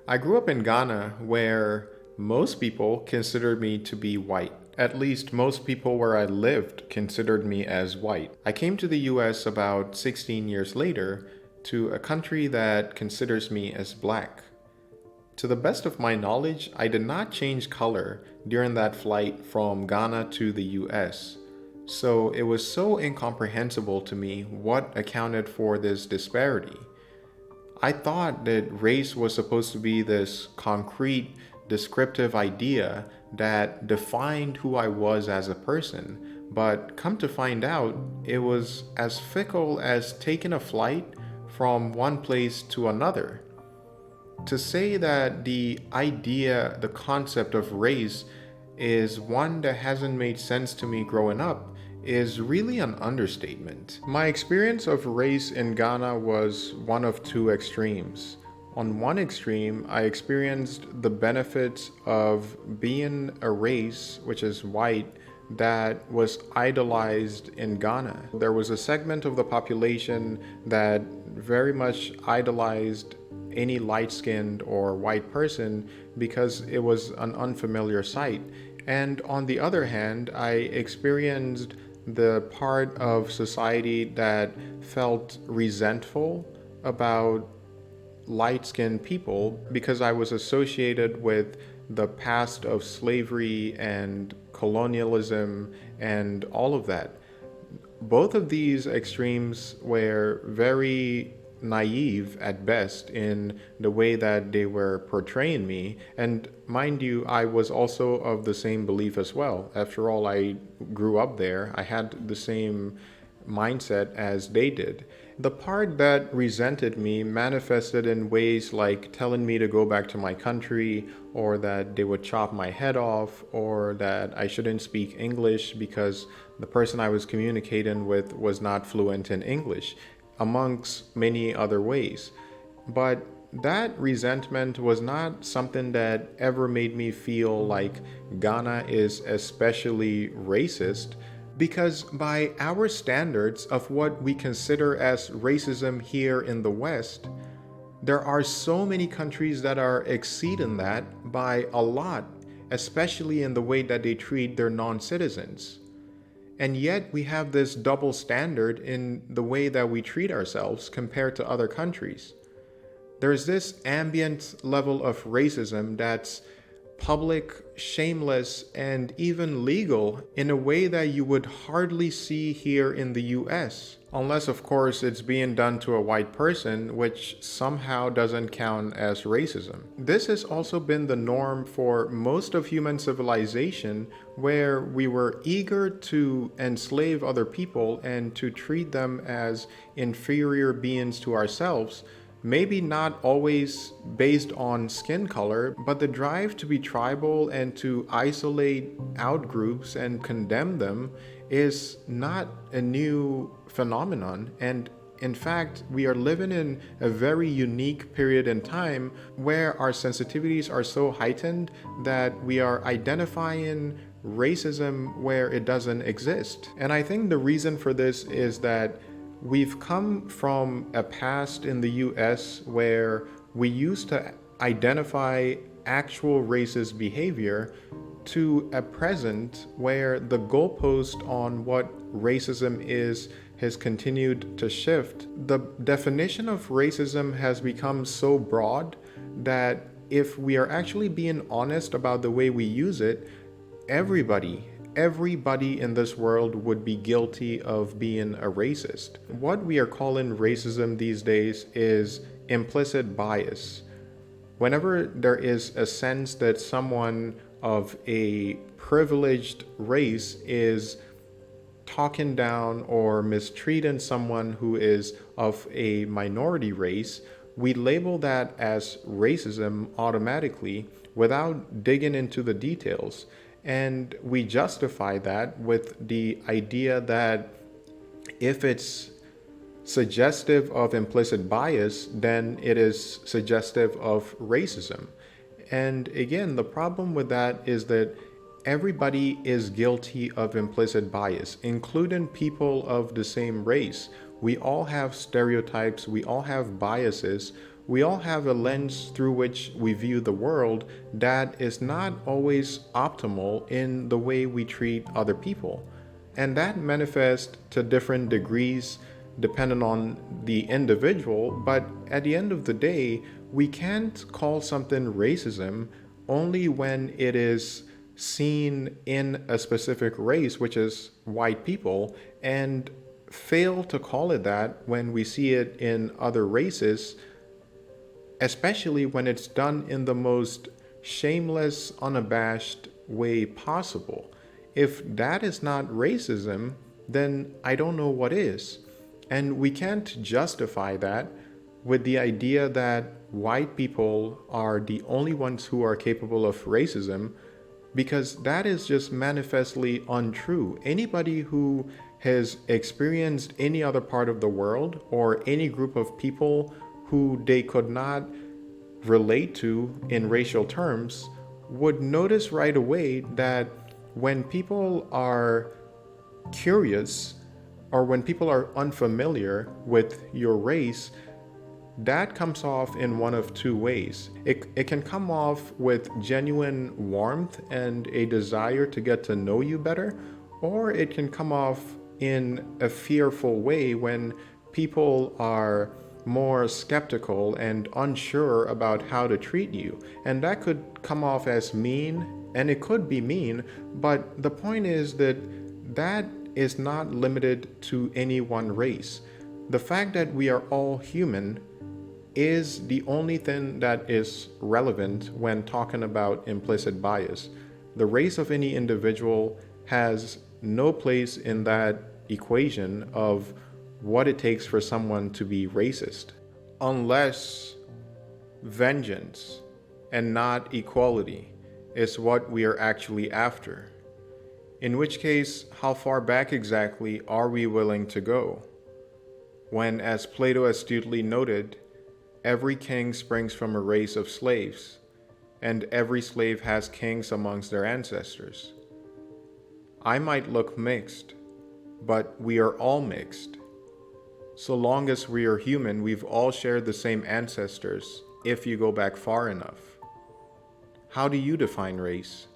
I grew up in Ghana where most people considered me to be white. At least most people where I lived considered me as white. I came to the US about 16 years later to a country that considers me as black. To the best of my knowledge, I did not change color during that flight from Ghana to the US. So it was so incomprehensible to me what accounted for this disparity. I thought that race was supposed to be this concrete, descriptive idea that defined who I was as a person, but come to find out, it was as fickle as taking a flight from one place to another. To say that the idea, the concept of race is one that hasn't made sense to me growing up is really an understatement. My experience of race in Ghana was one of two extremes. On one extreme, I experienced the benefits of being a race, which is white, that was idolized in Ghana. There was a segment of the population that very much idolized any light skinned or white person because it was an unfamiliar sight. And on the other hand, I experienced the part of society that felt resentful about light skinned people because I was associated with the past of slavery and colonialism and all of that. Both of these extremes were very naive at best in the way that they were portraying me. And mind you, I was also of the same belief as well. After all, I grew up there, I had the same mindset as they did. The part that resented me manifested in ways like telling me to go back to my country, or that they would chop my head off, or that I shouldn't speak English because the person I was communicating with was not fluent in English, amongst many other ways. But that resentment was not something that ever made me feel like Ghana is especially racist, because by our standards of what we consider as racism here in the West, there are so many countries that are exceeding that by a lot, especially in the way that they treat their non-citizens. And yet we have this double standard in the way that we treat ourselves compared to other countries. There's this ambient level of racism that's public, shameless, and even legal in a way that you would hardly see here in the US. Unless, of course, it's being done to a white person, which somehow doesn't count as racism. This has also been the norm for most of human civilization, where we were eager to enslave other people and to treat them as inferior beings to ourselves. Maybe not always based on skin color, but the drive to be tribal and to isolate out groups and condemn them is not a new phenomenon. And in fact, we are living in a very unique period in time where our sensitivities are so heightened that we are identifying racism where it doesn't exist. And I think the reason for this is that we've come from a past in the US where we used to identify actual racist behavior to a present where the goalpost on what racism is has continued to shift. The definition of racism has become so broad that if we are actually being honest about the way we use it, everybody in this world would be guilty of being a racist. What we are calling racism these days is implicit bias. Whenever there is a sense that someone of a privileged race is talking down or mistreating someone who is of a minority race, we label that as racism automatically without digging into the details. And we justify that with the idea that if it's suggestive of implicit bias, then it is suggestive of racism. And again, the problem with that is that everybody is guilty of implicit bias, including people of the same race. We all have stereotypes, we all have biases. we all have a lens through which we view the world that is not always optimal in the way we treat other people. And that manifests to different degrees depending on the individual, but at the end of the day, we can't call something racism only when it is seen in a specific race, which is white people, and fail to call it that when we see it in other races, especially when it's done in the most shameless, unabashed way possible. If that is not racism, then I don't know what is. And we can't justify that with the idea that white people are the only ones who are capable of racism, because that is just manifestly untrue. Anybody who has experienced any other part of the world or any group of people who they could not relate to in racial terms would notice right away that when people are curious or when people are unfamiliar with your race, that comes off in one of two ways. It can come off with genuine warmth and a desire to get to know you better, or it can come off in a fearful way when people are more skeptical and unsure about how to treat you. And that could come off as mean, and it could be mean, but the point is that that is not limited to any one race. The fact that we are all human is the only thing that is relevant when talking about implicit bias. The race of any individual has no place in that equation of what it takes for someone to be racist, unless vengeance and not equality is what we are actually after. In which case, how far back exactly are we willing to go? When, as Plato astutely noted, every king springs from a race of slaves, and every slave has kings amongst their ancestors. I might look mixed, but we are all mixed. So long as we are human, we've all shared the same ancestors, if you go back far enough. How do you define race?